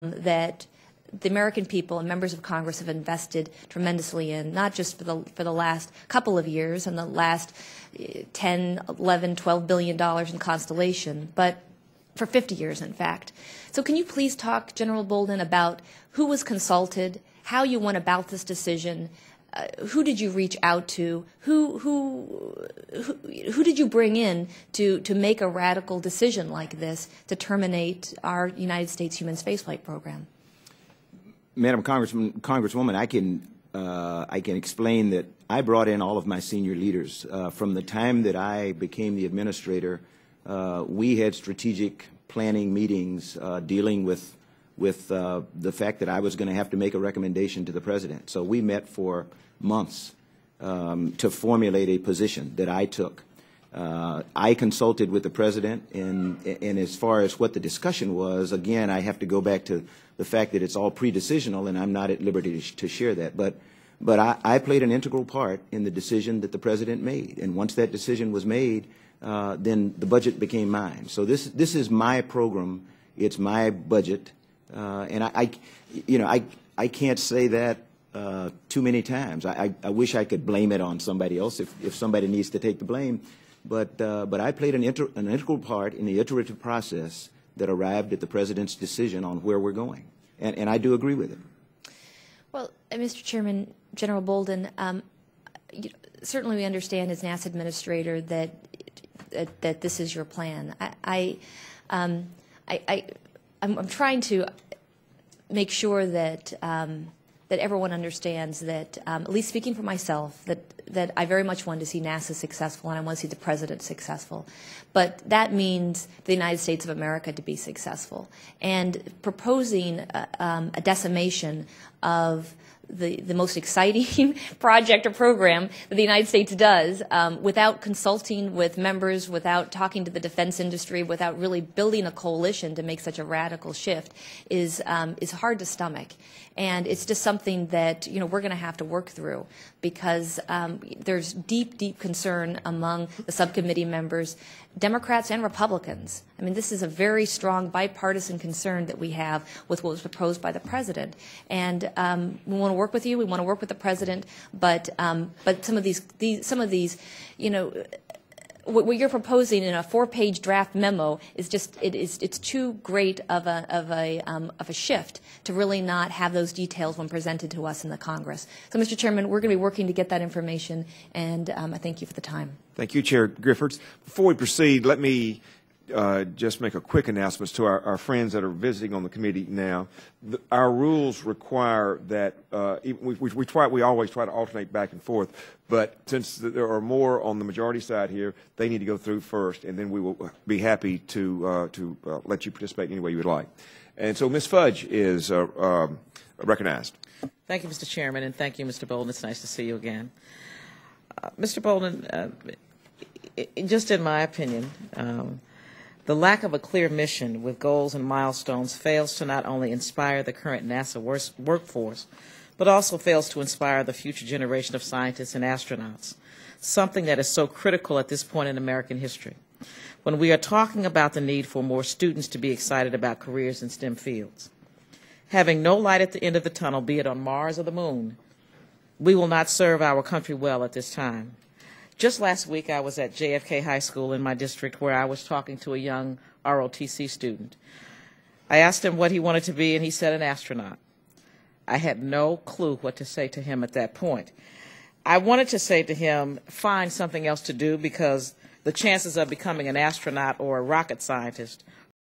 that the American people and members of Congress have invested tremendously in, not just for the last couple of years and the last 10, 11, $12 billion in Constellation, but for 50 years, in fact. So can you please talk, General Bolden, about who was consulted, how you went about this decision, who did you reach out to, who did you bring in to make a radical decision like this to terminate our United States human spaceflight program? Madam Congresswoman, I can explain that I brought in all of my senior leaders. From the time that I became the administrator, we had strategic planning meetings dealing with the fact that I was going to have to make a recommendation to the President. So we met for months to formulate a position that I took. I consulted with the President, and as far as what the discussion was, again, I have to go back to the fact that it's all pre-decisional, and I'm not at liberty to share that. But I played an integral part in the decision that the President made, and once that decision was made, then the budget became mine. So this is my program. It's my budget, and I can't say that too many times. I wish I could blame it on somebody else if somebody needs to take the blame. But I played an integral part in the iterative process that arrived at the President's decision on where we're going. And I do agree with it. Well, Mr. Chairman, General Bolden, certainly we understand as NASA administrator that this is your plan. I'm trying to make sure that that everyone understands that, at least speaking for myself, that I very much want to see NASA successful and I want to see the President successful. But that means the United States of America to be successful. And proposing a decimation of the most exciting project or program that the United States does without consulting with members, without talking to the defense industry, without really building a coalition to make such a radical shift is hard to stomach. And it's just something that we're going to have to work through because there's deep, deep concern among the subcommittee members, Democrats and Republicans. I mean, this is a very strong bipartisan concern that we have with what was proposed by the President. And we want to work with you. We want to work with the President. But some of these, what you're proposing in a 4-page draft memo is just it's too great of a shift to really not have those details when presented to us in the Congress. So, Mr. Chairman, we're going to be working to get that information, and I thank you for the time. Thank you, Chair Giffords. Before we proceed, let me just make a quick announcement to our friends that are visiting on the committee now. Our rules require that we always try to alternate back and forth, but since there are more on the majority side here, they need to go through first, and then we will be happy to let you participate any way you would like. And so Ms. Fudge is recognized. Thank you, Mr. Chairman, and thank you, Mr. Bolden. It's nice to see you again. Mr. Bolden, just in my opinion, the lack of a clear mission with goals and milestones fails to not only inspire the current NASA workforce, but also fails to inspire the future generation of scientists and astronauts, something that is so critical at this point in American history. When we are talking about the need for more students to be excited about careers in STEM fields, having no light at the end of the tunnel, be it on Mars or the Moon, we will not serve our country well at this time. Just last week, I was at JFK High School in my district where I was talking to a young ROTC student. I asked him what he wanted to be, and he said an astronaut. I had no clue what to say to him at that point. I wanted to say to him, find something else to do because the chances of becoming an astronaut or a rocket scientist